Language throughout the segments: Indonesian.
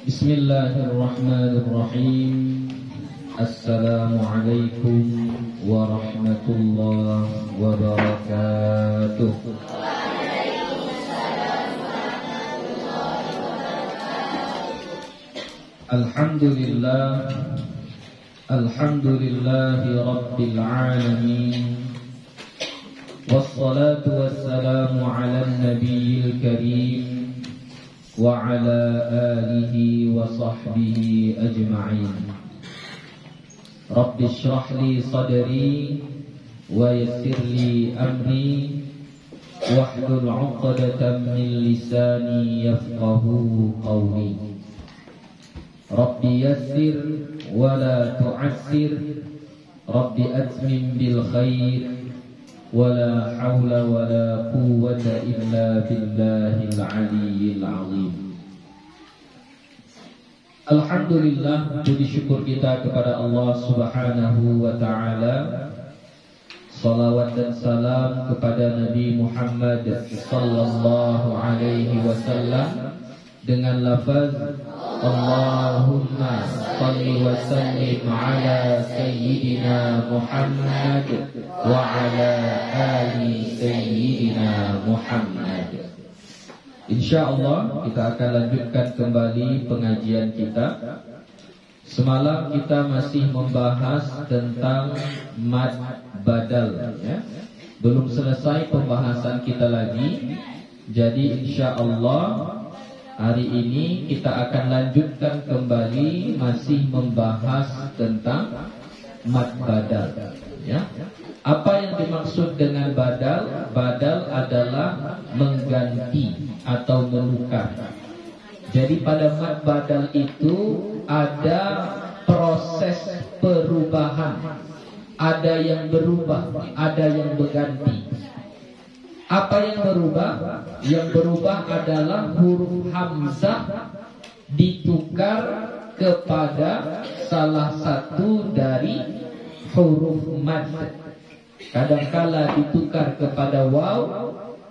Bismillahirrahmanirrahim. Assalamualaikum warahmatullahi wabarakatuh. Alhamdulillah, alhamdulillahi rabbil alamin. Wassalatu wassalamu ala nabiyil karim wa ala alihi wa sahbihi ajma'in. Rabbi shrah li sadri wa yassir li amri wahlul 'uqdatam min lisani yafqahu qawli. Rabbi yassir wa la tu'assir, Rabbi atmim bil khair, wa la hawla wa la quwwata illa billahil aliyyil azim. Alhamdulillah, puji syukur kita kepada Allah Subhanahu wa ta'ala. Salawat dan salam kepada Nabi Muhammad sallallahu alaihi wasallam dengan lafaz Allahumma salli wa sallim ala sayyidina Muhammad wa ala ali sayyidina Muhammad. InsyaAllah kita akan lanjutkan kembali pengajian kita. Semalam kita masih membahas tentang mad badal, ya. Belum selesai pembahasan kita lagi. Jadi insyaallah hari ini kita akan lanjutkan kembali masih membahas tentang mad badal, ya. Apa yang dimaksud dengan badal? Badal adalah mengganti atau menukar. Jadi pada mad badal itu ada proses perubahan. Ada yang berubah, ada yang berganti. Apa yang berubah? Yang berubah adalah huruf hamzah ditukar kepada salah satu dari huruf mad. Kadangkala ditukar kepada waw,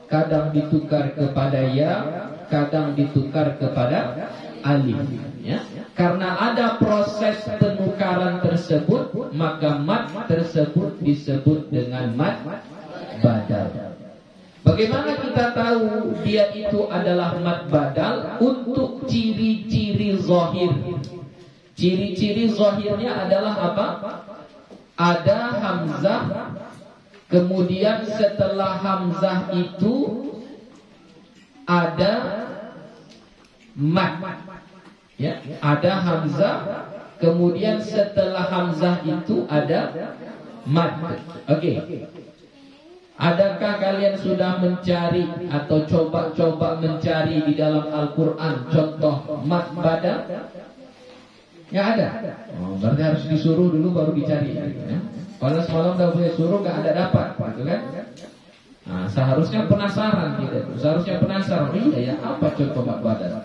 kadang ditukar kepada ya, kadang ditukar kepada alif, ya. Karena ada proses penukaran tersebut, maka mad tersebut disebut dengan mad badal. Bagaimana kita tahu dia itu adalah mad badal? Untuk ciri-ciri zahir. Ciri-ciri zahirnya adalah apa? Ada hamzah, kemudian setelah hamzah itu ada mad, ya. Ada hamzah, kemudian setelah hamzah itu ada mad. Oke. Adakah kalian sudah mencari atau coba-coba mencari di dalam Al-Quran contoh mad badal? Nggak ada. Oh, berarti harus disuruh dulu baru dicari, ya. Kalau semalam udah punya suruh nggak ada dapat, gitu kan? Nah, seharusnya penasaran gitu. Seharusnya penasaran. Iya ya, apa contoh mad badal?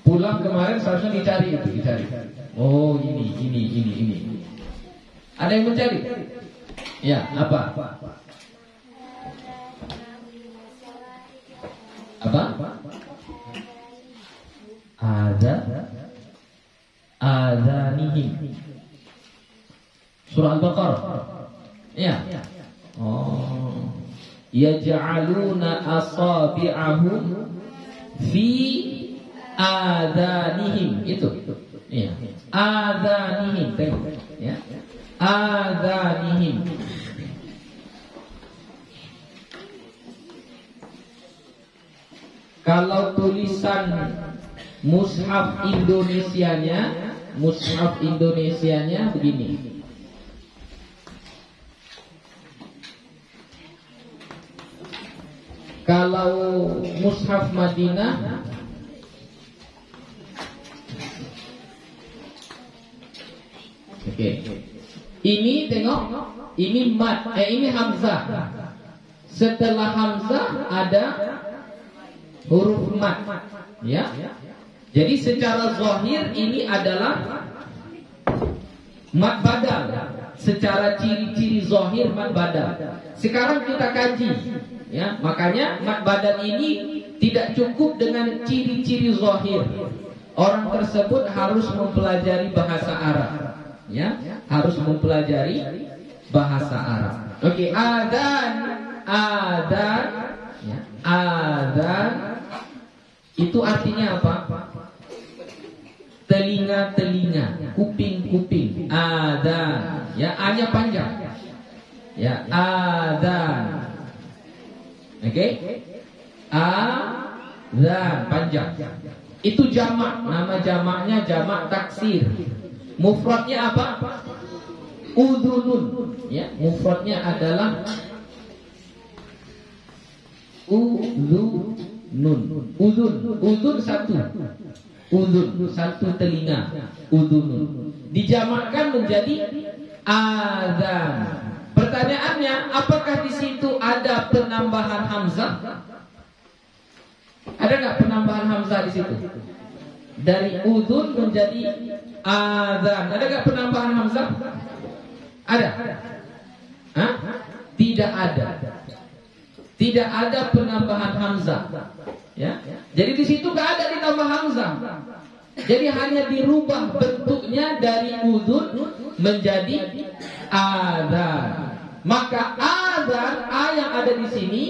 Pulang kemarin seharusnya dicari itu, dicari. Oh, ini. Ada yang mencari? Ya, apa? Adzanihim. Surah Al-Baqarah. Ya. Oh. Yaj'aluna asabi'ahum fi adzanihim. Itu. Ya. Adzanihim. Ya. Adzanihim. Kalau tulisan mushaf Indonesianya begini. Kalau mushaf Madinah oke. Ini tengok, ini mad, ini hamzah. Setelah hamzah ada huruf mad, ya. Jadi secara zahir ini adalah mad badal. Secara ciri-ciri zahir mad badal. Sekarang kita kaji, ya. Makanya mad badal ini tidak cukup dengan ciri-ciri zahir. orang tersebut harus mempelajari bahasa Arab. Ya, harus mempelajari bahasa Arab. Oke, adzan, ya, adzan itu artinya apa? Telinga-telinga, kuping-kuping. Adzan, ya, A-nya panjang. Ya, adzan. Oke? Adzan panjang. Itu jamak, nama jamaknya jamak taksir. Mufradnya apa? Udhunun. Ya, mufradnya adalah udhunun. Udhun satu. Udhun satu telinga. Udhunun. Dijamakkan menjadi adzan. Pertanyaannya, apakah di situ ada penambahan hamzah? Ada nggak penambahan hamzah di situ? Dari udhun menjadi adzan. Ada nggak penambahan hamzah? Ada? Hah? Tidak ada. Tidak ada penambahan hamzah. Ya. Jadi di situ nggak ada ditambah hamzah. Jadi hanya dirubah bentuknya dari udhun menjadi adzan. Maka adzan A yang ada di sini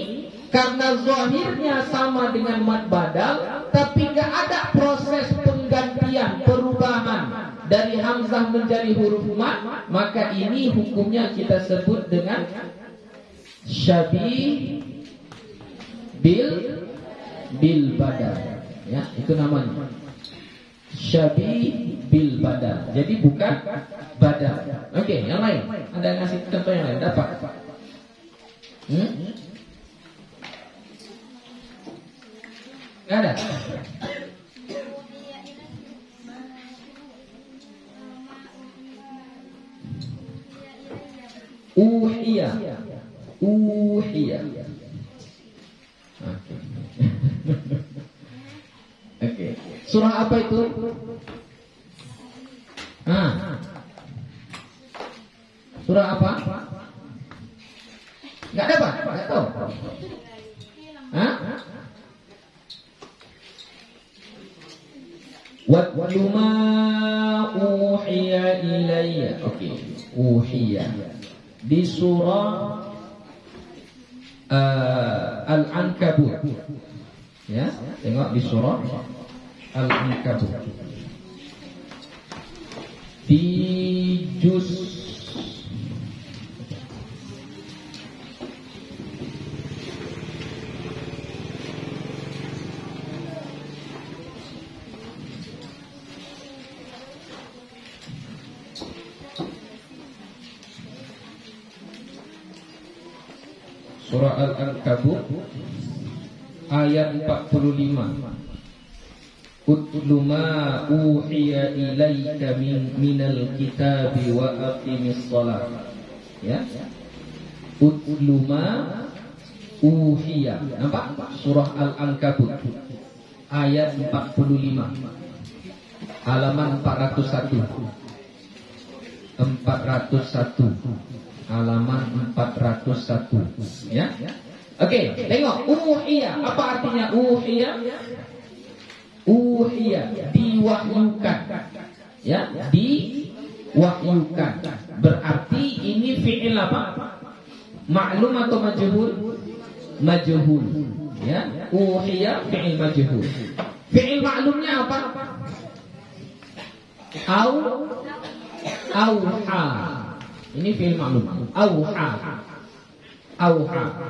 karena zahirnya sama dengan mad badal, tapi nggak ada proses penggantian, perubahan dari hamzah menjadi huruf mad, maka ini hukumnya kita sebut dengan syabih bil badal. Ya, itu namanya syabih bil badal. Jadi bukan badal. Oke, yang lain. Ada ngasih contoh yang lain? Dapat? Nggak ada. Uhiya. Oke. Surah apa itu? Surah apa? Nggak dapat? Nggak tahu? Watlu ma uhiya ilayya. Oke, uhiya di surah Al-Ankabut. Ya, tengok di surah Al-Ankabut. Di juz Surah Al-Ankabut ayat 45. Utlu ma uhiya ilaika minal kitabi wa aqimis shalah. Ya. Utlu ma uhiya. Nampak? Surah Al-Ankabut ayat 45. Halaman 401. Halaman 401. Ya. Oke, tengok uhiya. Apa artinya uhiya? Uhiya, diwahyukan. Ya, diwahyukan. Berarti ini fi'il apa? Ma'lum atau majhul? Majhul. Ya, uhiya fi'il majhul. Fi'il ma'lumnya apa? Auha. Ini fi'il ma'lum. Auha,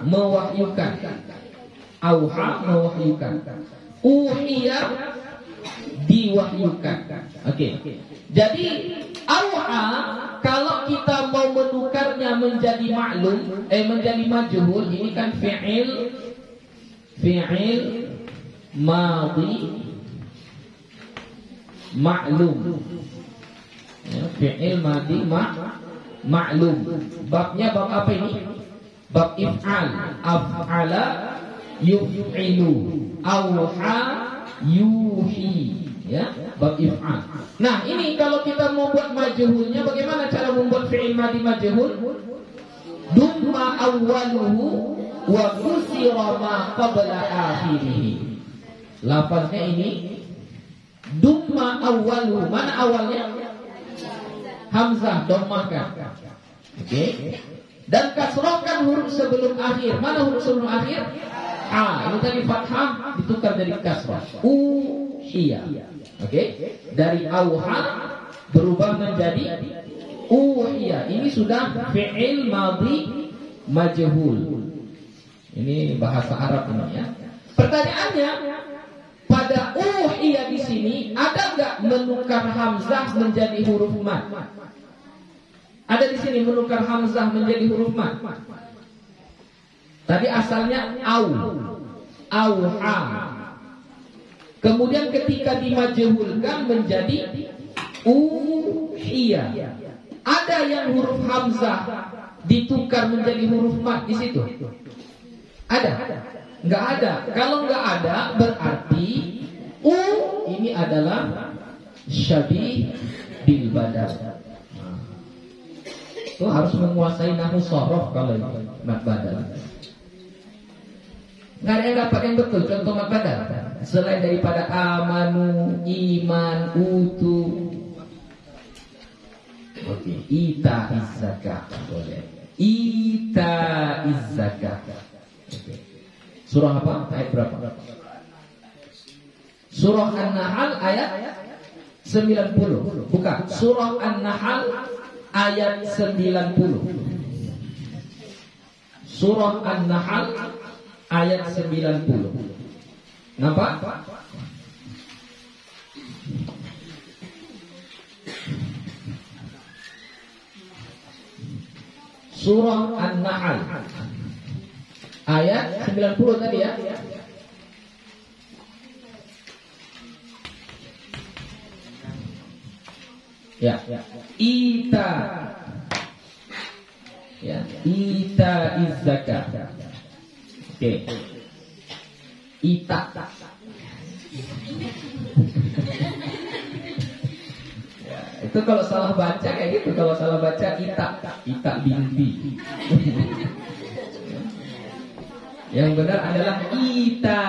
mewahyukan. Auha, mewahyukan. Uhiya, diwahyukan. Oke. Jadi auha kalau kita mau menukarnya menjadi ma'lum, menjadi majhul, ini kan fi'il madhi ma'lum. Ya, fi'il madhi ma'lum. Babnya bab apa ini? Bab if'al. Af'ala yuf'ilu. Auha yuhi. Ya, bab if'al. Nah, ini kalau kita mau buat majhulnya, bagaimana cara membuat fi'il madhi majhul? Dumma awwaluhu wa kusira ma qabla akhirih. Lafaznya ini Dumma awwalu. Mana awalnya? Hamzah, dhammahkan. Oke. Dan kasrohkan huruf sebelum akhir. Mana huruf sebelum akhir? A. Ini tadi fathah ditukar jadi kasroh. Uhiya. Oke. Dari auha berubah menjadi uhiya. Ini sudah fi'il madhi majhul. Ini bahasa Arab ini ya. Pertanyaannya, pada uhiya di sini ada nggak menukar hamzah menjadi huruf mad? Ada di sini menukar hamzah menjadi huruf mad. Tadi asalnya auha. Kemudian ketika dimajhulkan menjadi uhiya. Ada yang huruf hamzah ditukar menjadi huruf mad di situ? Ada? Nggak ada. Kalau nggak ada, berarti ini adalah syabih bil badal. Itu harus menguasai nahwu shorof kalau ini mad badal. Nggak ada yang dapat yang betul contoh mad badal selain daripada amanu, iman, utu. Oke, ita izzakah boleh. Ita izzakah. Oke. Surah apa? Ayat berapa? Surah An-Nahl ayat 90. Bukan, Surah An-Nahl ayat 90. Surah An-Nahl ayat 90. Nampak? Surah An-Nahl ayat 90 tadi ya. Ya. Ita. Ya, ita izzaka. Oke. Ita. Ya, itu kalau salah baca kayak gitu, kalau salah baca ita binti. Yang benar adalah ita,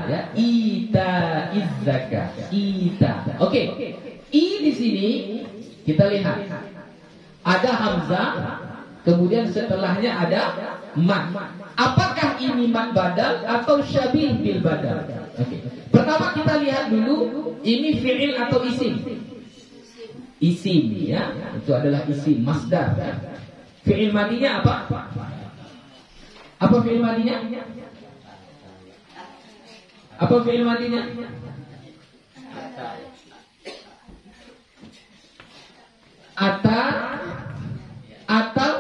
ya, ita izzaka, ita. Oke. I di sini kita lihat ada hamzah, kemudian setelahnya ada mad. Apakah ini mad badal atau syabih bil badal? Oke. Pertama kita lihat dulu ini fi'il atau isim. Isim ya, itu adalah isim masdar. Ya. Fi'il madinya apa? Apa fi'il madinya? Apa fi'il madinya? Ata, atau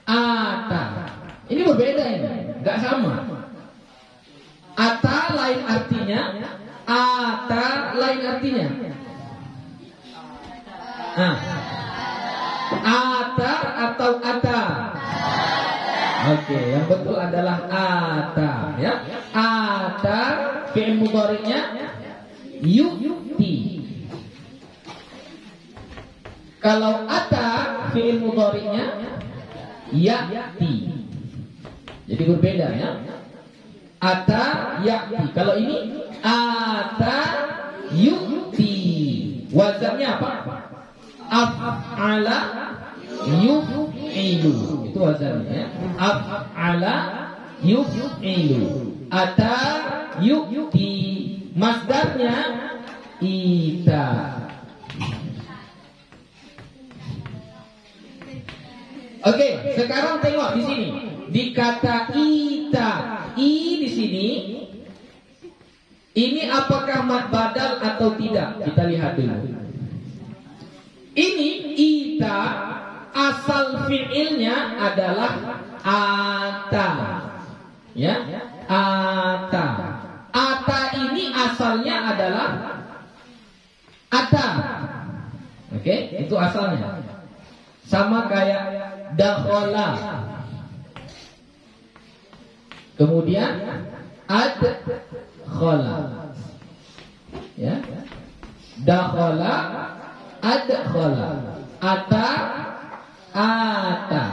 ata. Ini berbeda ini, nggak sama. Ata lain artinya, ata lain artinya. Nah, ata atau ata. Oke, yang betul adalah ata, ya. Ata fi'il mudhari'nya yu'ti. Kalau ata fi'il mudhari'nya ya'ti. Jadi berbeda ya. Ata ya'ti. Kalau ini ata yu'ti. Wazannya apa? Af'ala yuf'ilu. Itu wazannya. Af'ala yuf'ilu. Ata yu'ti. Masdarnya ita. Oke, sekarang tengok di sini. Di kata ita, i di sini, ini apakah mad badal atau tidak? Kita lihat dulu. Ini ita, asal fi'ilnya adalah ata, ya, ata. Ata ini asalnya adalah ata. Oke, itu asalnya. Sama kayak dakhala. Kemudian adkhala. Ya. Dakhala, adkhala. Ata, ata.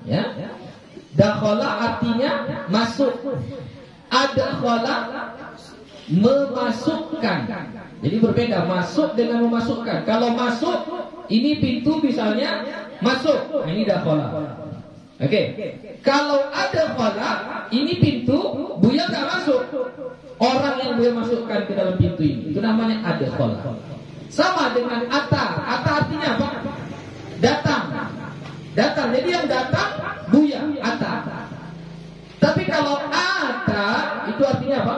Ya. Dakhala artinya masuk. Adkhala memasukkan. Jadi berbeda masuk dengan memasukkan. Kalau masuk, ini pintu misalnya masuk. Nah, ini dakhala. Oke. Kalau ada khala, ini pintu, Buya nggak masuk. Orang yang Buya masukkan ke dalam pintu ini, itu namanya ada khala. Sama dengan ata. Ata artinya apa? Datang. Datang. Jadi yang datang Buya, ata. Tapi kalau ata itu artinya apa?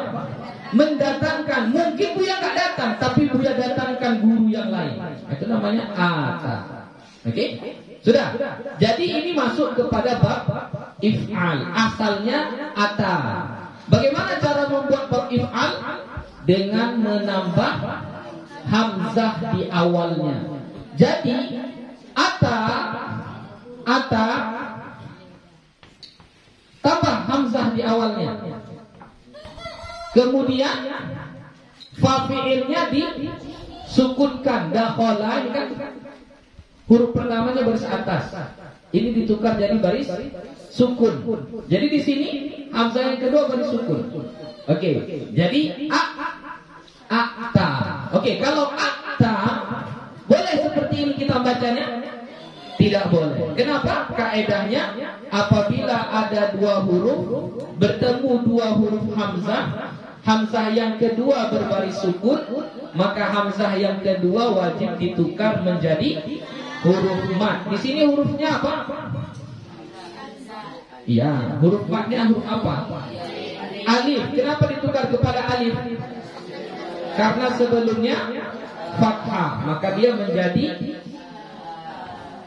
Mendatangkan. Mungkin Buya nggak datang, tapi Buya datangkan guru yang lain. Itu namanya ata. Oke? Sudah. Jadi ini masuk kepada bab if'al. Asalnya ata. Bagaimana cara membuat bab if'al? Dengan menambah hamzah di awalnya. Jadi ata tambah hamzah di awalnya. Kemudian fa fi'ilnya disukunkan. Dakhala ini kan huruf pertamanya baris atas. Ini ditukar jadi baris sukun. Jadi di sini hamzah yang kedua baris sukun. Oke. Jadi akta. Oke, kalau akta boleh seperti ini kita bacanya? Tidak boleh. Kenapa? Kaedahnya apabila ada dua huruf bertemu dua huruf hamzah, hamzah yang kedua berbaris sukun, maka hamzah yang kedua wajib ditukar menjadi huruf mat. Di sini hurufnya apa? Iya, huruf matnya huruf apa? Alif. Kenapa ditukar kepada alif? Karena sebelumnya fathah, maka dia menjadi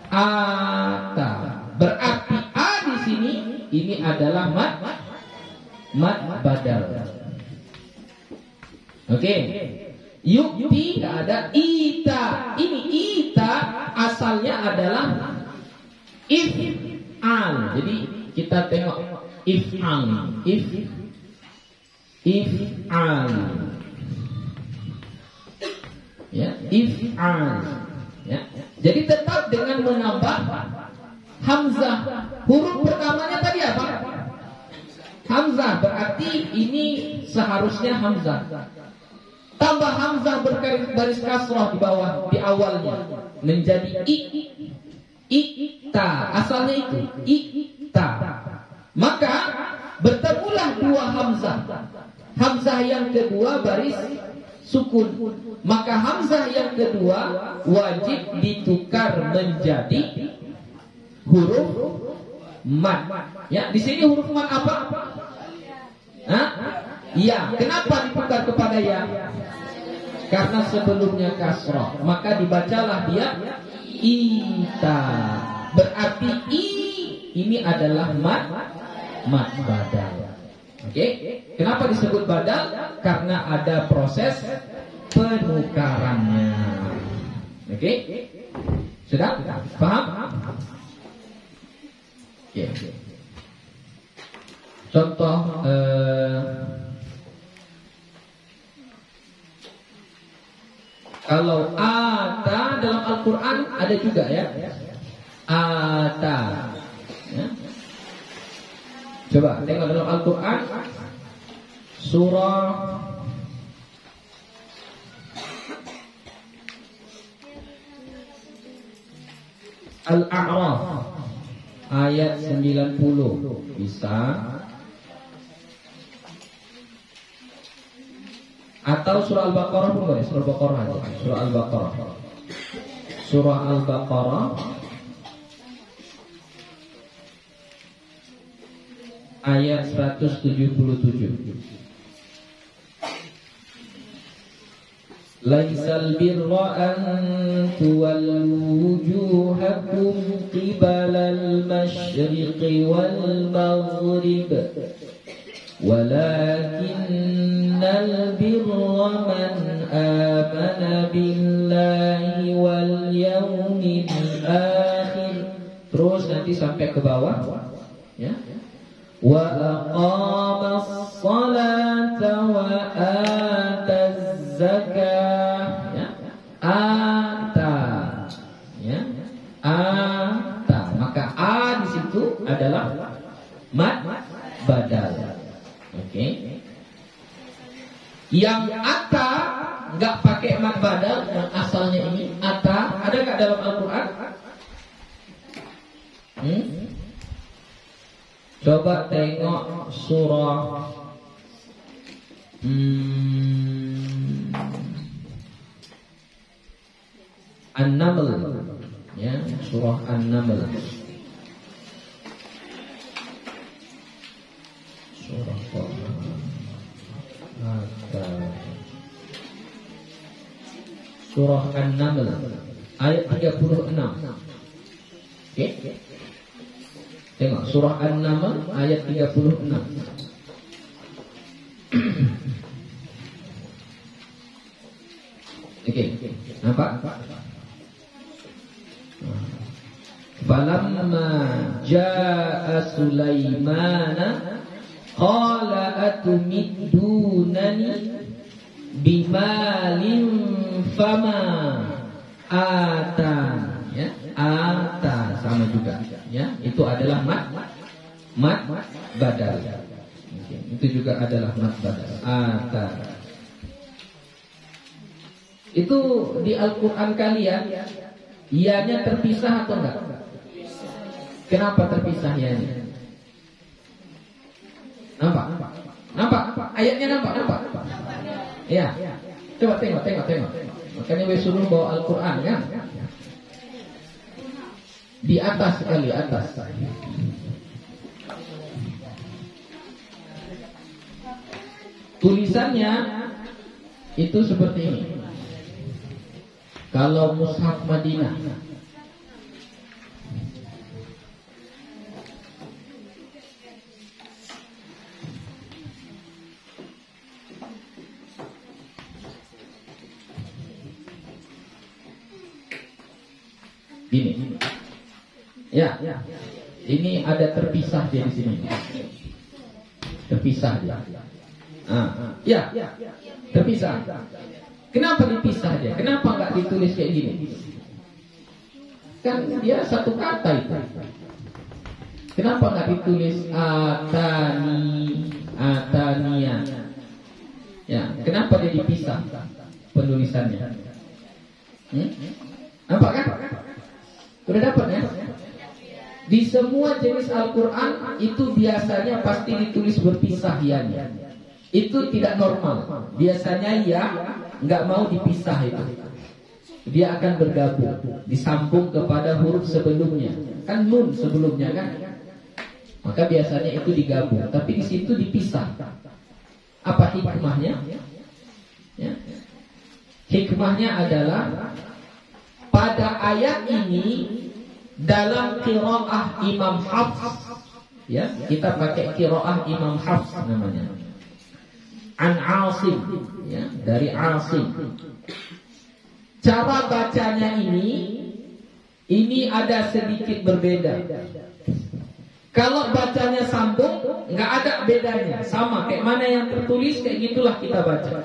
ata. Berarti a di sini ini adalah mat badal. Oke. Yukti tidak ada ita. Ini ita asalnya adalah if'al. Jadi kita tengok if'al. If'al. Ya, if'al. Ya. Jadi tetap dengan menambah hamzah. Huruf pertamanya tadi apa? Hamzah, berarti ini seharusnya hamzah. Tambah hamzah berbaris kasrah di bawah, di awalnya menjadi ita. Asalnya itu ita. Maka bertemulah dua hamzah. Hamzah yang kedua baris sukun. Maka hamzah yang kedua wajib ditukar menjadi huruf mat. Ya, di sini huruf mat apa? Hah? Ya. Kenapa ditukar kepada ya? Karena sebelumnya kasrah. Maka dibacalah dia ita. Berarti ini adalah mat badal. Oke? Kenapa disebut badal? Karena ada proses penukarannya. Oke? Sudah? Paham? Oke. Contoh kalau ata dalam Al-Quran ada juga ya. Ata. Ya. Coba tengok dalam Al-Quran surah Al-A'raf ayat 90. Bisa. Atau surah Al-Baqarah pun boleh. Surah Al-Baqarah aja. Surah Al-Baqarah. Surah Al-Baqarah ayat 177. Laisal birra an tuwallu wujuhakum qibalal masyriqi wal maghrib walakinnal birra man amana billahi wal yawmil akhir. Terus nanti sampai ke bawah ya. Wa aqamas salata wa ataz zakah ya. Ata ya. Ata. Maka a di situ adalah mat badal. Oke. Yang asalnya ini? Ata, ada nggak dalam Al-Quran? Coba tengok surah An-Naml, ya, surah An-Naml. Surah Surah An-Naml ayat 36. Okey. Tengok surah An-Naml ayat 36. Okey. Nampak? Falamma jaa Sulaimana qala atumidunani bimalin fama ata, ya, ata sama juga, ya, itu adalah mat badal. Itu juga adalah mat badal, ata. Itu di Al-Quran kalian ianya terpisah atau enggak? Kenapa terpisah ianya? Nampak? Ayatnya nampak? Ya. Coba tengok. Makanya we suruh bawa Al-Quran, kan? Di atas sekali, atas. Tulisannya itu seperti ini. Kalau Mushaf Madinah, ini, ya, ini ada terpisah dia di sini, terpisah dia, ya, terpisah. Kenapa dipisah dia? Kenapa nggak ditulis kayak gini? Kan dia satu kata itu. Kenapa nggak ditulis atania? Ya, kenapa dia dipisah penulisannya? Nampak kan? Udah dapat ya? Di semua jenis Al-Quran itu biasanya pasti ditulis berpisah ianya. Itu tidak normal. Biasanya ya nggak mau dipisah itu. Dia akan bergabung, disambung kepada huruf sebelumnya. Kan nun sebelumnya kan? Maka biasanya itu digabung. Tapi di situ dipisah. Apa hikmahnya? Ya. Hikmahnya adalah pada ayat ini dalam qiraah Imam Hafs, ya, kita pakai qiraah Imam Hafs namanya. An Asim, ya, dari Asim. Cara bacanya ini ada sedikit berbeda. Kalau bacanya sambung, nggak ada bedanya, sama kayak mana yang tertulis, kayak gitulah kita baca.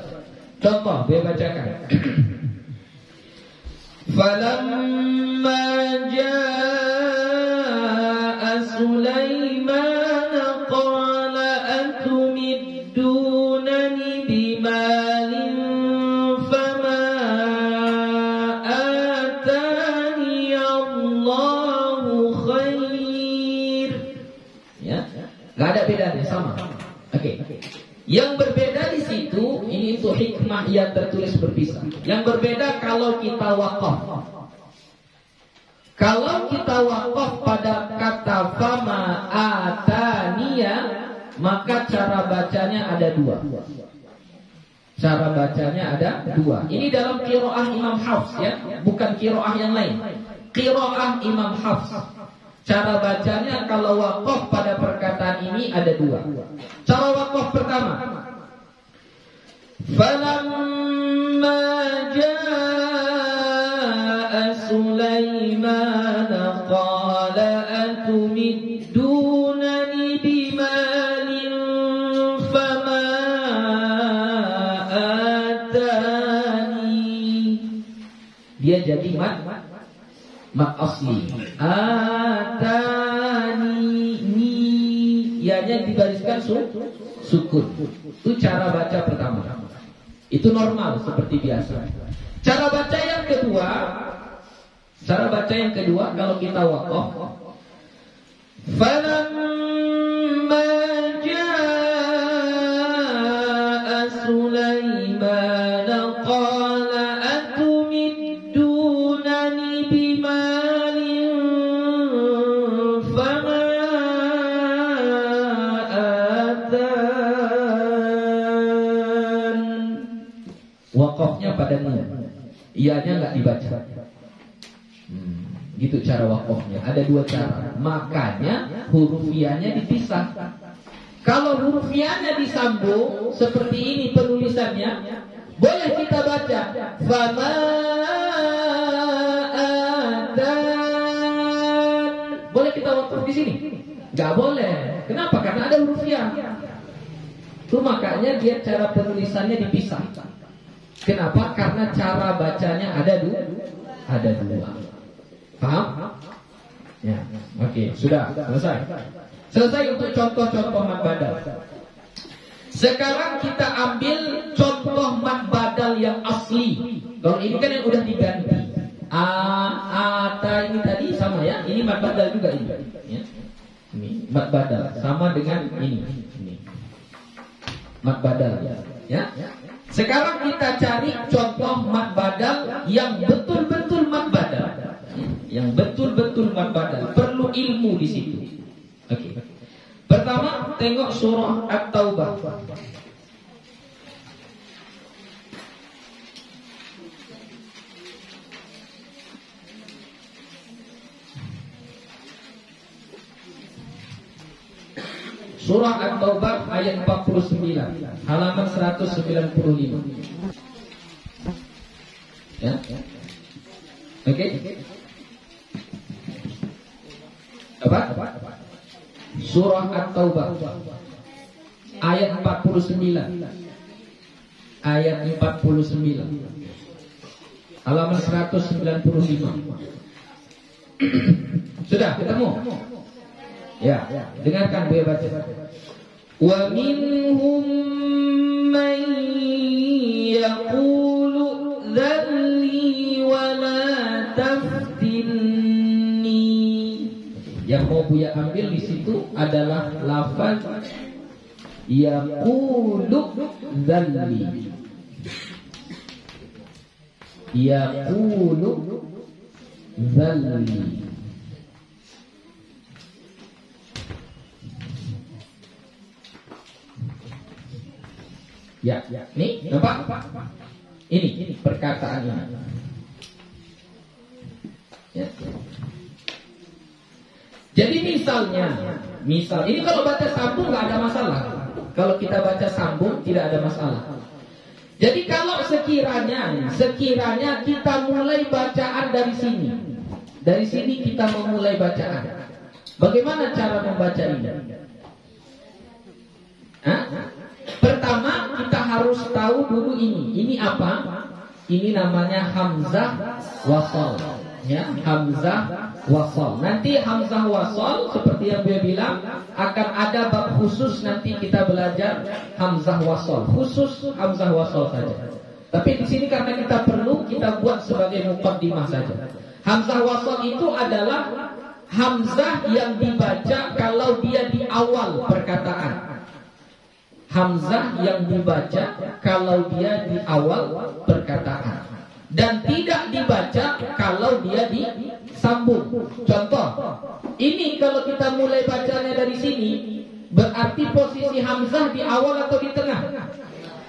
Contoh, dia bacakan. Falamma jaa Sulaiman qala atumiddunani bimalin fama atani Allahu khair. Ya, nggak ada bedanya, sama. Oke. Yang berbeda di situ, ini itu hikmah yang tertulis berpisah. Yang berbeda kalau kita wakaf. Kalau kita wakaf pada kata fama ataniya, maka cara bacanya ada dua. Cara bacanya ada dua. Ini dalam qiraah Imam Hafs, ya, bukan qiraah yang lain. Qiraah Imam Hafs. Cara bacanya kalau wakaf pada perkataan ini ada dua. Cara wakaf pertama, falamma jaa Sulaiman qala atumiddunani bimalin fama atani. Dia jadi mat asli. Atani, ianya dibariskan sukun. Itu cara baca pertama. Itu normal seperti biasa. Cara baca yang yang kedua, cara baca yang kedua kalau kita waqaf, falamma jaa Sulaiman qala atumiddunani bimalin fama atan. Waqafnya pada nun, ianya nggak dibaca. Gitu cara waqafnya. Ada dua cara. Makanya huruf ianya dipisah. Kalau huruf ianya disambung seperti ini penulisannya, boleh kita baca fama adan. Boleh kita waqaf di sini? Nggak boleh. Kenapa? Karena ada huruf ya. Itu makanya dia cara penulisannya dipisah. Kenapa? Karena cara bacanya ada dua. Paham? Ya, oke, sudah selesai. Selesai untuk contoh-contoh mad badal. Sekarang kita ambil contoh mad badal yang asli. Kalau ini kan yang udah diganti. Ata ini tadi sama ya. Ini mad badal juga ini. Ya. Ini mad badal sama dengan ini. Mad badal ya. Sekarang kita cari contoh mad badal yang betul-betul mad badal. Yang betul-betul mad badal. Perlu ilmu di situ. Oke. Pertama, tengok surah At-Taubah. Surah At-Taubah ayat 49, halaman 195. Ya. Oke. Apa? Surah At-Taubah ayat 49. Ayat 49. Halaman 195. Sudah ketemu? Ya, dengarkan Buya baca. Wa minhum man yaqulu dzalli wa la taftinni. Yang mau Buya ambil di situ adalah lafaz yaqulu dzalli. Yaqulu dzalli. Ya, nih, nampak? Ini perkataan ini. Ya. Jadi misalnya, ini kalau baca sambung nggak ada masalah. Kalau kita baca sambung tidak ada masalah. Jadi kalau sekiranya kita mulai bacaan dari sini kita memulai bacaan. Bagaimana cara membaca ini? Pertama kita harus tahu dulu ini. Ini apa? Ini namanya hamzah wasal. Ya, hamzah wasal. Nanti hamzah wasal seperti yang dia bilang akan ada bab khusus, nanti kita belajar hamzah wasal. Khusus hamzah wasal saja. Tapi di sini karena kita perlu, kita buat sebagai muqaddimah saja. Hamzah wasal itu adalah hamzah yang dibaca kalau dia di awal perkataan. Hamzah yang dibaca kalau dia di awal perkataan dan tidak dibaca kalau dia disambung. Contoh, ini kalau kita mulai bacanya dari sini, berarti posisi hamzah di awal atau di tengah?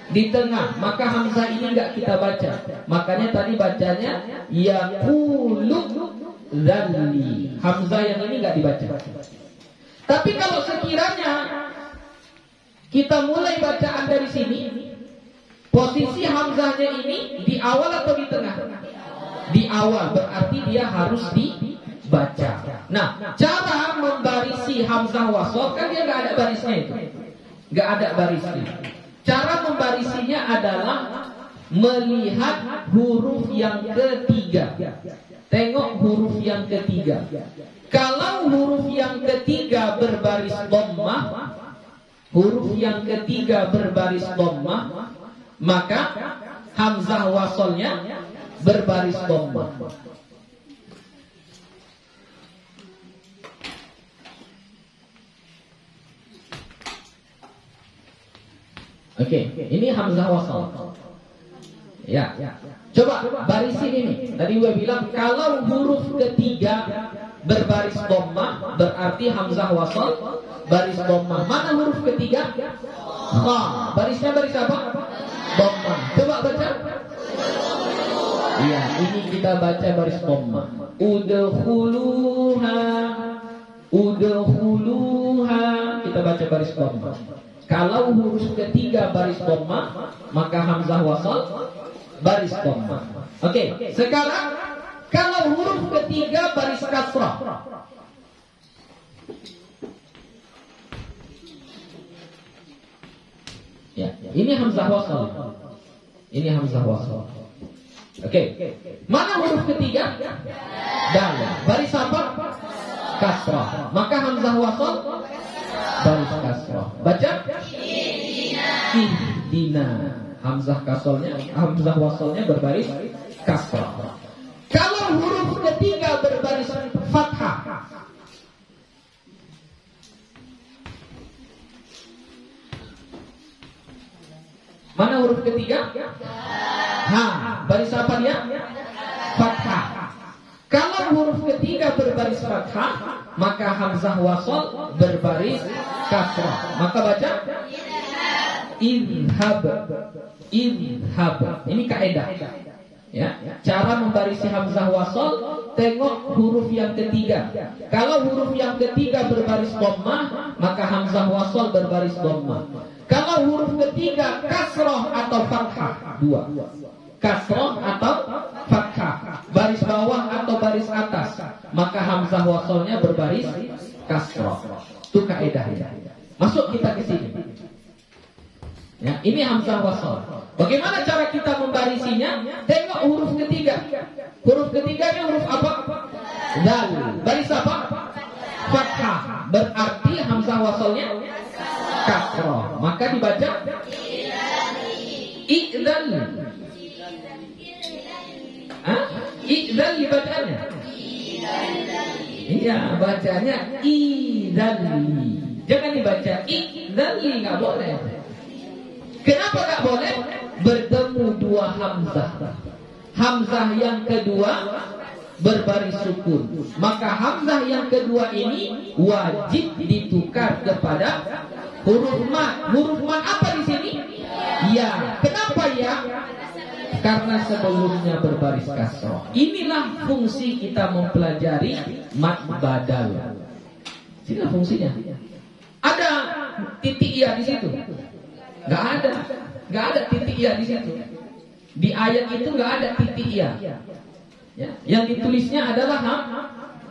Di tengah. Maka hamzah ini enggak kita baca. Makanya tadi bacanya yaqulu dzalli. Hamzah yang ini enggak dibaca. Tapi kalau sekiranya kita mulai bacaan dari sini, posisi hamzahnya ini di awal atau di tengah? Di awal, berarti dia harus dibaca. Nah, cara membarisi hamzah wasal kan dia nggak ada barisnya itu, nggak ada barisnya. Cara membarisinya adalah melihat huruf yang ketiga. Tengok huruf yang ketiga. Kalau huruf yang ketiga berbaris dhammah, huruf yang ketiga berbaris dhammah, maka hamzah wasalnya berbaris dhammah. Oke, ini hamzah wasal. Ya. Coba barisin ini. Tadi gue bilang kalau huruf ketiga berbaris dhammah berarti hamzah wasal baris dhammah. Mana huruf ketiga? Kha. Barisnya baris apa? Dhammah. Coba baca. Iya, ini kita baca baris dhammah. Udkhuluha. Kita baca baris dhammah. Kalau huruf ketiga baris dhammah, maka hamzah wasal baris dhammah. Oke, sekarang kalau huruf ketiga baris kasrah. Ya, ini hamzah wasal. Ini hamzah wasal. Oke. Mana huruf ketiga? Dal. Baris apa? Kasrah. Maka hamzah wasal baris kasrah. Baca ihdina. Hamzah wasalnya berbaris kasrah. Kalau huruf ketiga berbaris fathah, mana huruf ketiga? Ha. Baris apa dia? Fathah. Kalau huruf ketiga berbaris fathah, maka hamzah wasal berbaris kasrah. Maka baca idhab. Ini kaidah. Ya, cara membarisi hamzah wasal, tengok huruf yang ketiga. Kalau huruf yang ketiga berbaris dhammah, maka hamzah wasal berbaris dhammah. Kalau huruf ketiga kasrah atau fathah, dua. Kasrah atau fathah, baris bawah atau baris atas, maka hamzah wasalnya berbaris kasrah. Itu kaidahnya. Masuk kita ke sini. Ya, ini hamzah wasal. Bagaimana cara kita membarisinya? Tengok huruf ketiga. Huruf ketiganya huruf apa? Dal. Baris apa? Fathah. Berarti hamzah wasalnya kasrah. Maka dibaca i'dal. I'dal dibacanya. Iya, bacanya i'dali. Jangan dibaca i'dali, nggak boleh. Kenapa nggak boleh? Bertemu dua hamzah. Hamzah yang kedua berbaris sukun. Maka hamzah yang kedua ini wajib ditukar kepada huruf mad. Huruf mad apa di sini? Ya. Kenapa ya? Karena sebelumnya berbaris kasrah. Inilah fungsi kita mempelajari mad badal. Inilah fungsinya. Ada titik ya di situ? Nggak ada titik ya di situ. Di ayat itu nggak ada titik ya. Yang ditulisnya adalah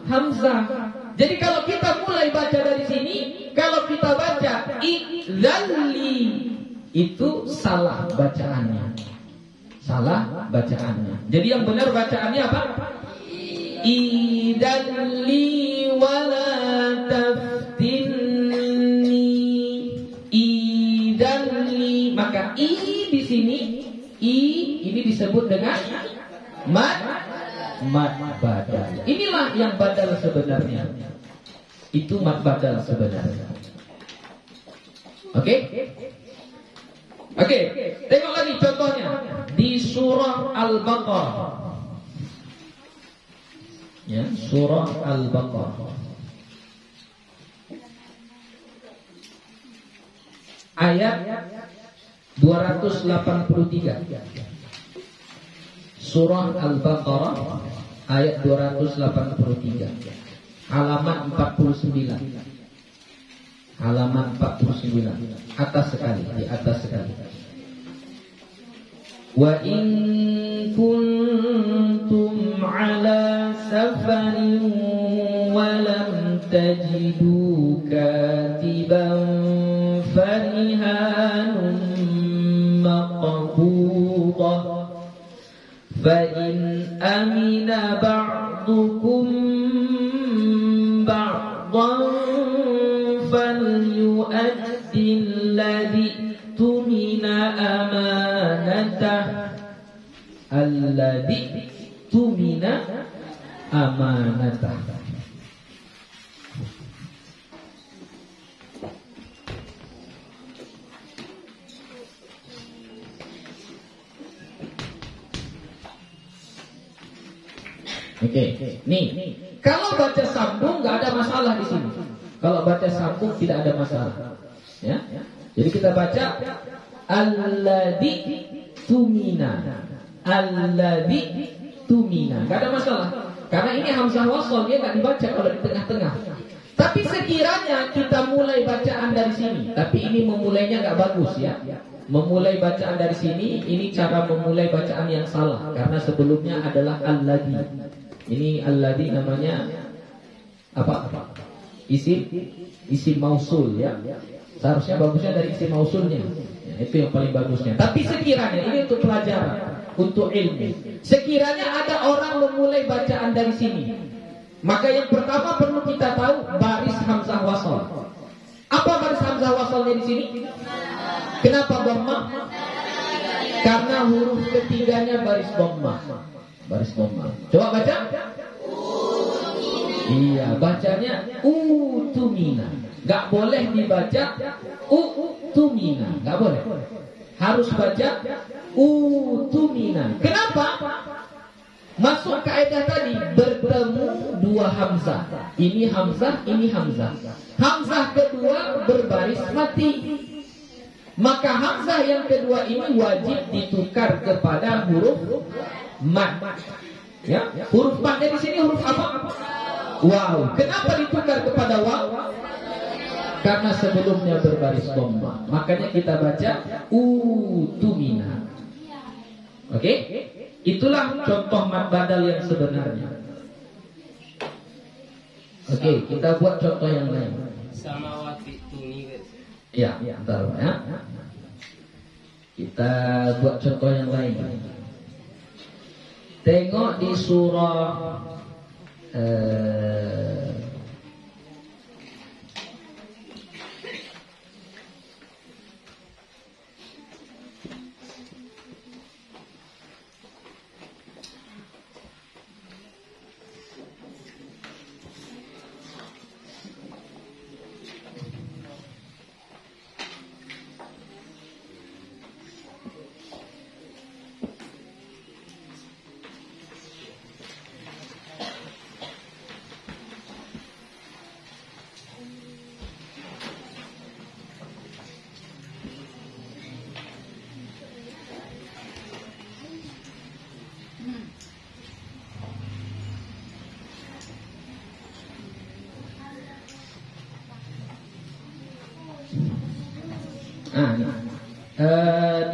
hamzah. Jadi kalau kita mulai baca dari sini, kalau kita baca idzalli, itu salah bacaannya. Jadi yang benar bacaannya apa? Idzalli wala taftinni. Idzalli, maka i di sini, ini disebut dengan mad badal. Inilah yang badal sebenarnya. Itu mad badal sebenarnya. Oke? Tengok lagi contohnya di surah Al-Baqarah. Ya, surah Al-Baqarah. Ayat 283. Surah Al-Baqarah ayat 283. Halaman 49. Halaman 49. Di atas sekali. Wa in kuntum ala safarin wa lam tajidu katiban farihanun maqbudah fa in amina ba'dukum ba'dan falyu'addi alladhi tumina amanatah alladhi amanatah. Oke. Nih, kalau baca sambung nggak ada masalah di sini. Kalau baca sambung tidak ada masalah. Ya. Jadi kita baca alladzi tumina. Alladzi tumina. Nggak ada masalah. Karena ini hamzah wasal, dia nggak dibaca kalau di tengah-tengah. Tapi sekiranya kita mulai bacaan dari sini, tapi ini memulainya nggak bagus ya. Memulai bacaan dari sini, ini cara memulai bacaan yang salah. Karena sebelumnya adalah alladzi. Ini alladzi namanya apa? Isim mausul ya. Seharusnya bagusnya dari isim mausulnya. Ya, itu yang paling bagusnya. Tapi sekiranya ini untuk pelajaran, untuk ilmu. Sekiranya ada orang memulai bacaan dari sini, maka yang pertama perlu kita tahu baris hamzah wasal. Apa baris hamzah wasalnya di sini? Kenapa dhammah? Karena huruf ketiganya baris dhammah. Baris dhammah. Coba baca. Iya, bacanya utumina. Gak boleh dibaca utumina. Gak boleh. Harus baca utumina. Kenapa? Masuk kaidah tadi bertemu dua hamzah. Ini hamzah, ini hamzah. Hamzah kedua berbaris mati. Maka hamzah yang kedua ini wajib ditukar kepada huruf mat. Ya, huruf matnya di sini huruf apa? Waw. Kenapa ditukar kepada waw? Karena sebelumnya berbaris dhammah. Makanya kita baca utumina. Oke? Itulah contoh mat badal yang sebenarnya. Oke, kita buat contoh yang lain. Samawati tumi. Ya, bentar ya. Kita buat contoh yang lain. Tengok di surah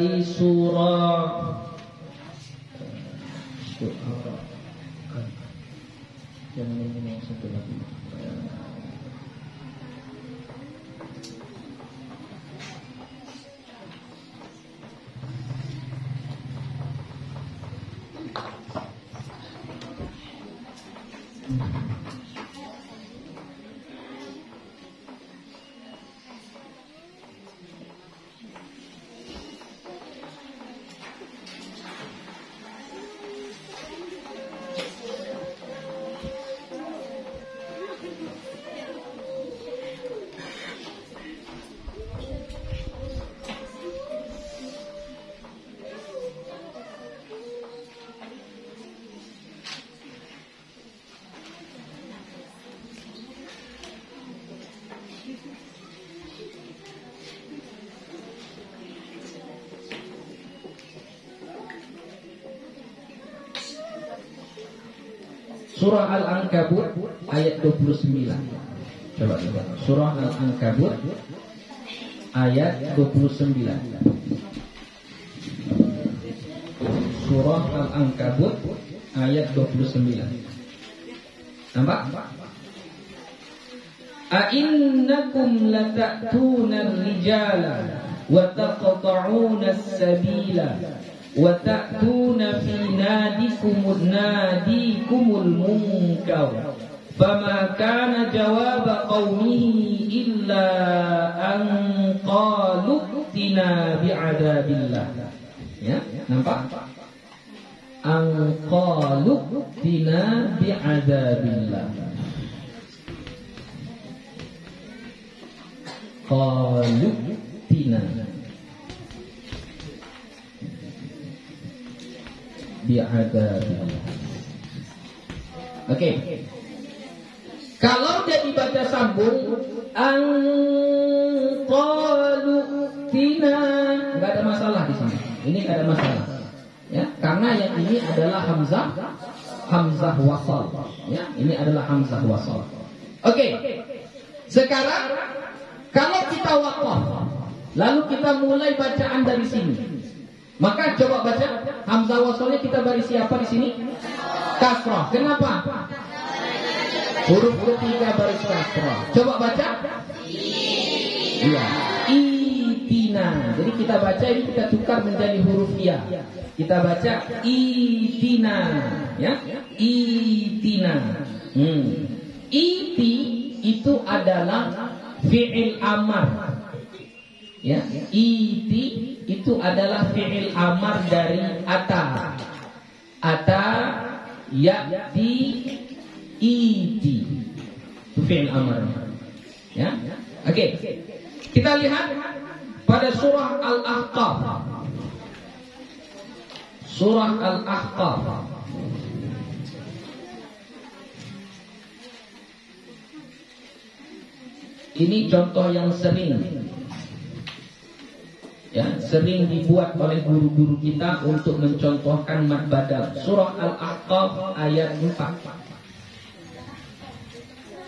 di surah jangan ngomong satu lagi. Surah Al-Ankabut ayat 29. Coba. Surah Al-Ankabut ayat 29. Surah Al-Ankabut ayat 29. Nampak? A'innakum lata'tuna ar-rijala wa taqta'una as-sabila wa ta'tuna fi nadikumul munkar fama kana jawaba qaumihi illa an qalu tina bi'adabillah. Ya, nampak? Anqalu tina bi'adabillah. Qalu tina bi'adabillah. Oke. Kalau dia dibaca sambung, anqalu tina, enggak ada masalah di sini. Ini enggak ada masalah. Ya, karena yang ini adalah hamzah wasal. Ya, ini adalah hamzah wasal. Oke. Sekarang kalau kita waqaf, lalu kita mulai bacaan dari sini. Maka coba baca hamzah wasalnya kita beri siapa di sini? Kasrah. Kenapa? Huruf ketiga baris kasrah. Coba baca. Iya. Itina. Jadi kita baca ini kita tukar menjadi huruf ya. Kita baca itina, ya. Itina. Iti itu adalah fi'il amar. Ya. Iti itu adalah fi'il amar dari ata. Ata ya'ti iti. Itu fi'il amar. Ya. Oke. Kita lihat pada surah Al-Ahqaf. Surah Al-Ahqaf. Ini contoh yang sering, ya, sering dibuat oleh guru-guru kita untuk mencontohkan mad badal. Surah Al-Ahqaf ayat 4.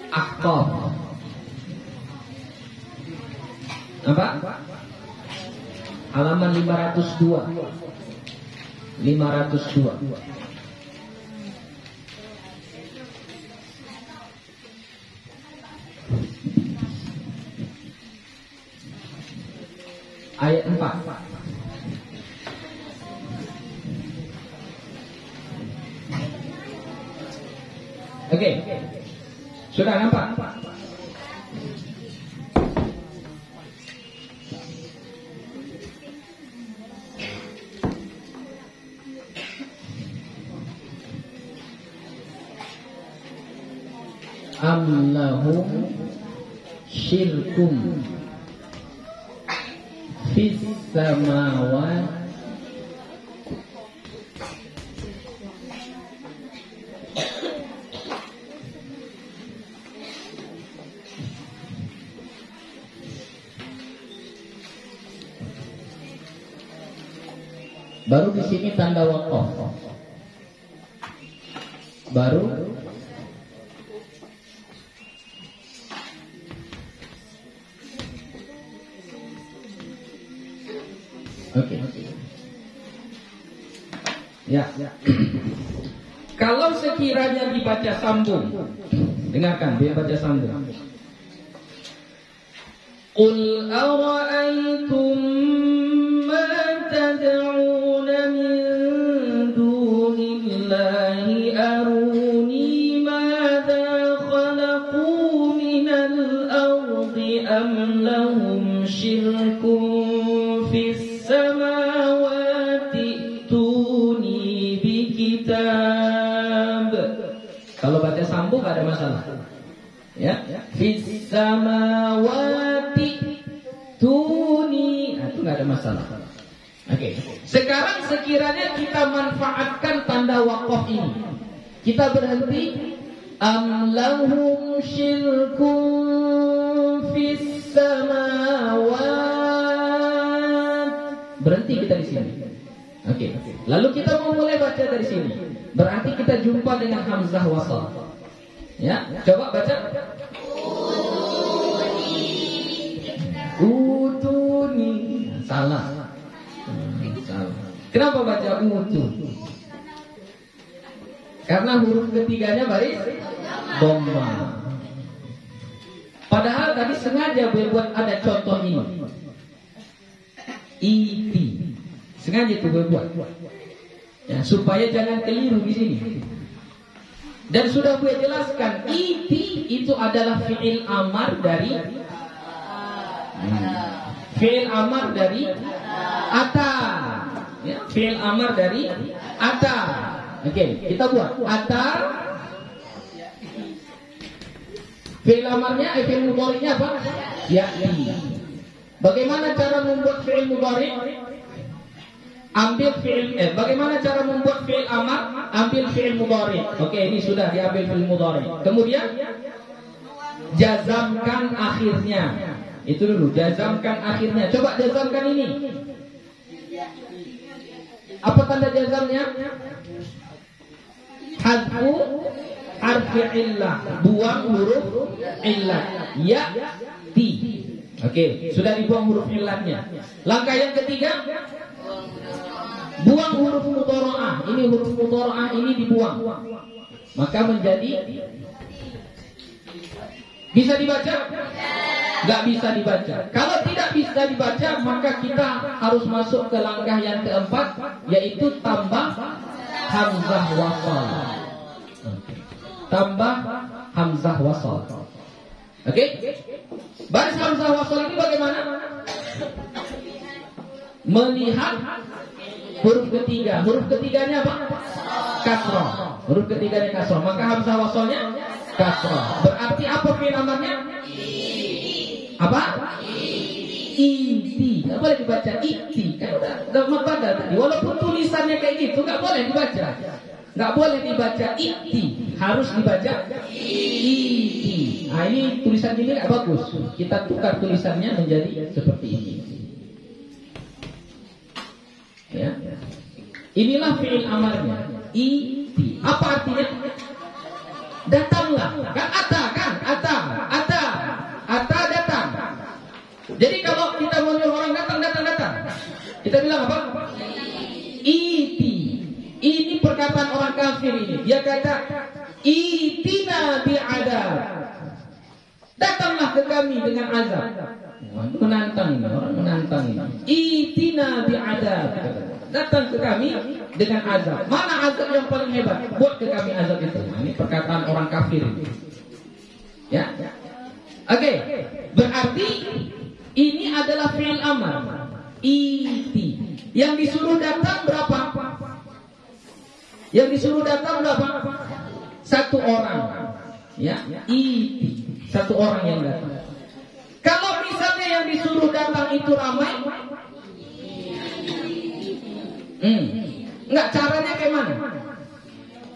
Ahqaf. Apa? Halaman 502. 502. Ayat 4. Oke. Sudah nampak? Am lahum syirkum fis samawati baru di sini tanda waqaf. Baru oke. Ya. Kalau sekiranya dibaca sambung, dengarkan, dia baca sambung. Qul ara'aytum ma tad'una min dunillahi aruni madza khalaqu minal ardi am lahum syirkun fis samawati tuni bikitab. Kalau baca sambung gak ada masalah. Ya, fis samawati tuni, itu gak ada masalah. Oke. Sekarang sekiranya kita manfaatkan tanda waqaf ini, kita berhenti am lahum syirkun fis samawati. Berhenti kita di sini. Oke. Lalu kita mau mulai baca dari sini. Berarti kita jumpa dengan hamzah wasal. Ya, coba baca. Utuni. Salah. Salah. Kenapa baca utu? Karena huruf ketiganya baris dhamma. Padahal tadi sengaja buat ada contoh ini. Iti. Sengaja itu buat. Ya, supaya jangan keliru di sini. Dan sudah gue jelaskan, iti itu adalah fi'il amar dari fi'il amar dari ata. Ya, fi'il amar dari atar. Oke, kita buat atar. Fi'il amarnya, fi'il mudhari'nya apa? Ya'ti. Bagaimana cara membuat fi'il mudhari'? Ambil fi'il bagaimana cara membuat fi'il amar? Ambil fi'il mudhari'. Oke, ini sudah diambil fi'il mudhari'. Kemudian jazamkan akhirnya. Itu dulu, jazamkan akhirnya. Coba jazamkan ini. Apa tanda jazamnya? Hadfu harfi illah, buang huruf illah. Ya, ti. Oke, sudah dibuang huruf illahnya. Langkah yang ketiga, buang huruf mudhara'ah. Ini huruf mudhara'ah ini dibuang. Maka menjadi bisa dibaca? Gak bisa dibaca. Kalau tidak bisa dibaca, maka kita harus masuk ke langkah yang keempat, yaitu tambah hamzah wasal. Tambah hamzah wasal. Oke? Baris hamzah wasal ini bagaimana? Melihat huruf ketiga. Huruf ketiganya apa? Kasrah. Huruf ketiganya kasrah. Maka hamzah wasalnya kasrah. Berarti apa fi'il amarnya? Apa? Iti. Nggak boleh dibaca iti. Kan udah pada tadi. Walaupun tulisannya kayak gitu, nggak boleh dibaca. Nggak boleh dibaca iti. Harus dibaca iti. Nah, ini tulisan ini nggak bagus. Kita tukar tulisannya menjadi seperti ini. Ya. Inilah fi'il amarnya. Iti. Apa artinya? Datanglah. Kan ata, kan? Ata datang. Jadi kalau kita mau nyuruh orang datang. Kita bilang apa? Iti. Ini perkataan orang kafir ini. Dia kata, itina bi'adab. Datanglah ke kami dengan azab. Menantang ini, orang menantang ini. Itina bi'adab. Datang ke kami dengan azab. Mana azab yang paling hebat? Buat ke kami azab itu. Nah, ini perkataan orang kafir. Ya. Oke. Berarti ini adalah fi'il amar. Iti. Yang disuruh datang berapa? Yang disuruh datang berapa? Satu orang. Ya. Iti. Satu orang yang datang. Kalau misalnya yang disuruh datang itu ramai, enggak, caranya kayak mana?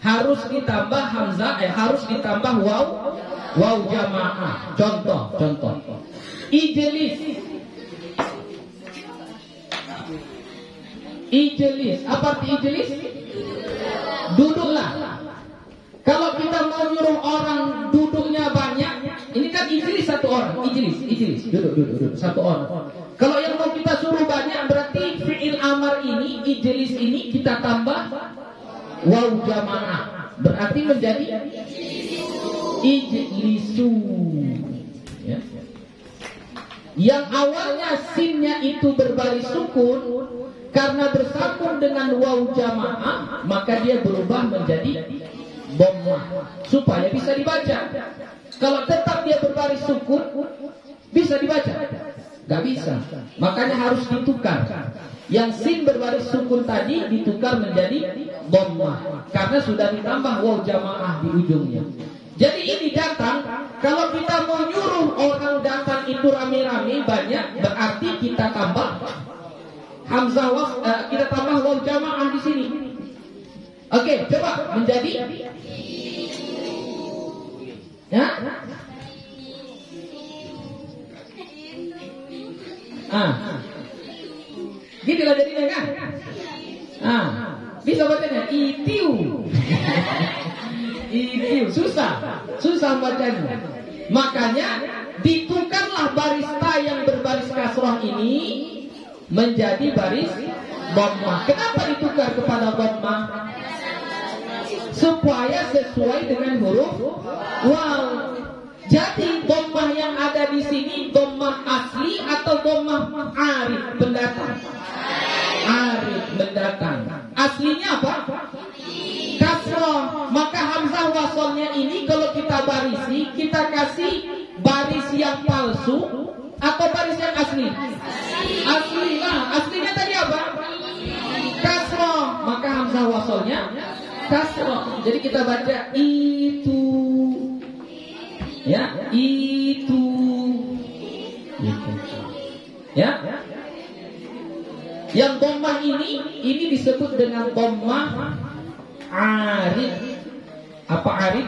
Harus ditambah hamzah, harus ditambah waw jamaah. Contoh. Ijlis. Apa arti ijlis? Duduklah. Kalau kita mau nyuruh orang duduknya banyak, ini kan ijlis satu orang. Ijlis. Duduk. Satu orang. Kalau yang mau kita suruh banyak, berarti fi'il amar ini, ijlis ini kita tambah waw jamaah. Berarti menjadi ijlisu. Ya. Yang awalnya sinnya itu berbaris sukun, karena bersambung dengan waw jamaah, maka dia berubah menjadi dhammah supaya bisa dibaca. Kalau tetap dia berbaris sukun, bisa dibaca? Gak bisa. Makanya harus ditukar. Yang sin berbaris sukun tadi ditukar menjadi dhammah karena sudah ditambah waw jamaah di ujungnya. Jadi ini datang. Kalau kita mau nyuruh orang datang itu rame-rame banyak, berarti kita tambah hamzah kita tambah waw jamaah di sini. Oke, coba menjadi ya. Ginilah jadinya kan? Bisa bacanya itiu. Itiu susah bacanya. Makanya ditukarlah baris ta yang berbaris kasrah ini menjadi baris dhammah. Kenapa ditukar kepada dhammah? Supaya sesuai dengan huruf waw. Jadi dhammah yang ada di sini dhammah asli atau dhammah arif mendatang? Arif mendatang. Aslinya apa? Kasrah. Maka hamzah wasalnya ini kalau kita barisi, kita kasih baris yang palsu atau baris yang asli? Asli lah. Aslinya tadi apa? hamzah wasalnya kasroh. Jadi kita baca itu, ya, itu, ya. Yang dhammah ini disebut dengan dhammah arid. Apa arid?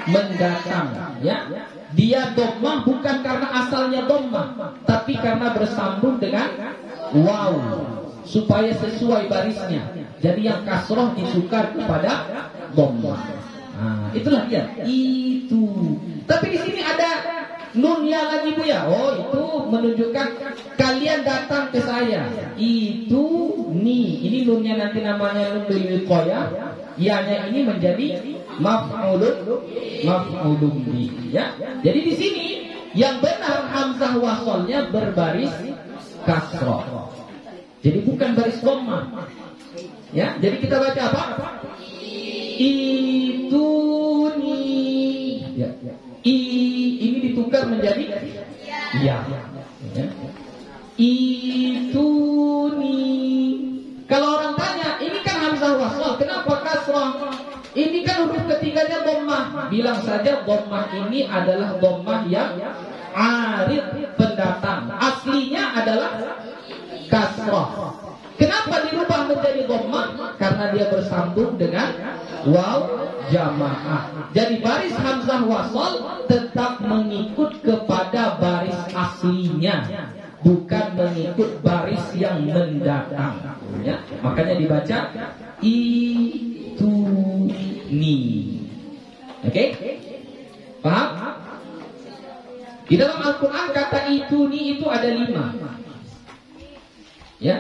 Mendatang, ya. Dia dhammah bukan karena asalnya dhammah, tapi karena bersambung dengan waw supaya sesuai barisnya. Jadi yang kasroh disukar kepada dhammah. Nah, itulah dia. Itu. Tapi di sini ada nunnya lagi Bu ya. Oh, itu menunjukkan kalian datang ke saya. Itu ni. Ini nunnya nanti namanya nun wiqayah. Ianya ini menjadi maf'ulun bi, ya. Jadi di sini yang benar hamzah wasalnya berbaris kasroh. Jadi bukan baris dhammah. Ya, jadi kita baca apa? Itu ni. Ya. Ini ditukar menjadi ya. Ya. Itu ni. Kalau orang tanya, ini kan hamzah wasal, kenapa kasrah? Ini kan huruf ketiganya dhammah. Bilang saja dhammah ini adalah dhammah yang arid, pendatang. Aslinya adalah kasrah. Kenapa dirubah menjadi dhammah? Karena dia bersambung dengan waw jamaah. Jadi baris hamzah wasal tetap mengikut kepada baris aslinya, bukan mengikut baris yang mendatang, ya. Makanya dibaca itu ni. Oke? Paham? Di dalam Al-Quran kata itu ni itu ada 5. Ya.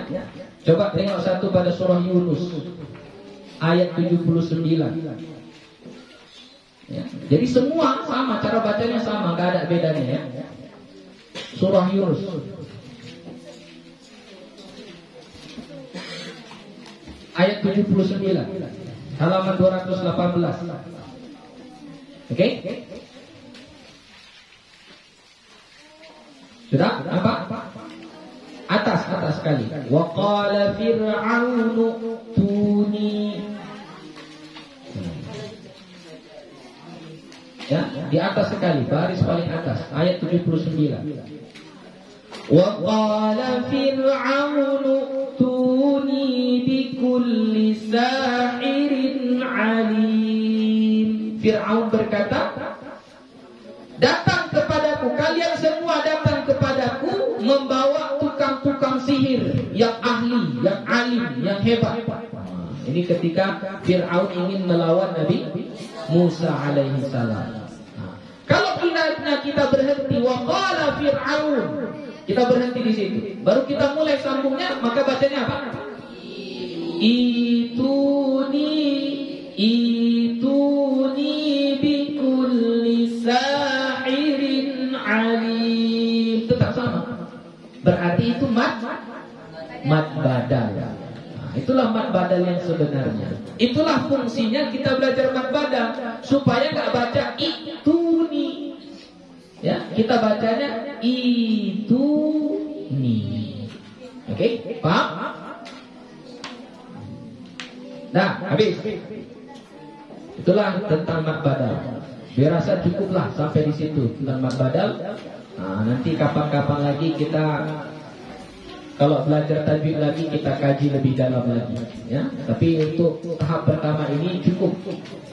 Coba tengok satu pada surah Yunus ayat 79. Ya. Jadi semua sama, cara bacanya sama, gak ada bedanya, ya. Surah Yunus ayat 79, halaman 218. Oke? Sudah? Apa? Atas sekali. Wa qala fir'aunu tuni. Ya, di atas sekali, baris paling atas, ayat 79. Wa qala fir'aunu tuni bikulli sahirin alim. Fir'aun berkata, datang kepadaku, kalian semua datang kepadaku membawa tukang-tukang sihir yang ahli, yang alim, yang hebat. Ini ketika Fir'aun ingin melawan Nabi Musa alaihi salam. Kalau kita berhenti waqala Fir'aun, kita berhenti di situ, baru kita mulai sambungnya, maka bacanya apa? Ituni bikulli sahirin alim. Tetap sama. Berarti itu mad badal. Nah, itulah mad badal yang sebenarnya. Itulah fungsinya kita belajar mad badal, supaya nggak baca ituni. Ya, kita bacanya ituni. Oke, paham? Nah, habis. Itulah tentang mad badal. Biar rasa cukuplah sampai di situ tentang mad badal. Nah, nanti kapan-kapan lagi kita kalau belajar tajwid lagi kita kaji lebih dalam lagi, ya. Tapi untuk tahap pertama ini cukup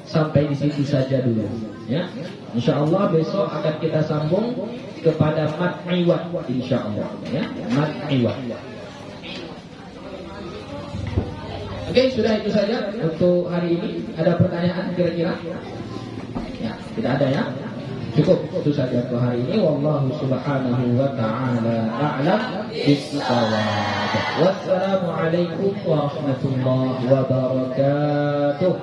sampai di situ saja dulu, ya. Insyaallah besok akan kita sambung kepada mad iwad, insyaallah, ya. Mad iwad. Oke, sudah itu saja untuk hari ini. Ada pertanyaan kira-kira? Ya, tidak ada, ya. Cukup itu saja untuk hari ini. Wallahu subhanahu wa ta'ala a'lam bis-shawab. Wassalamualaikum warahmatullahi wabarakatuh.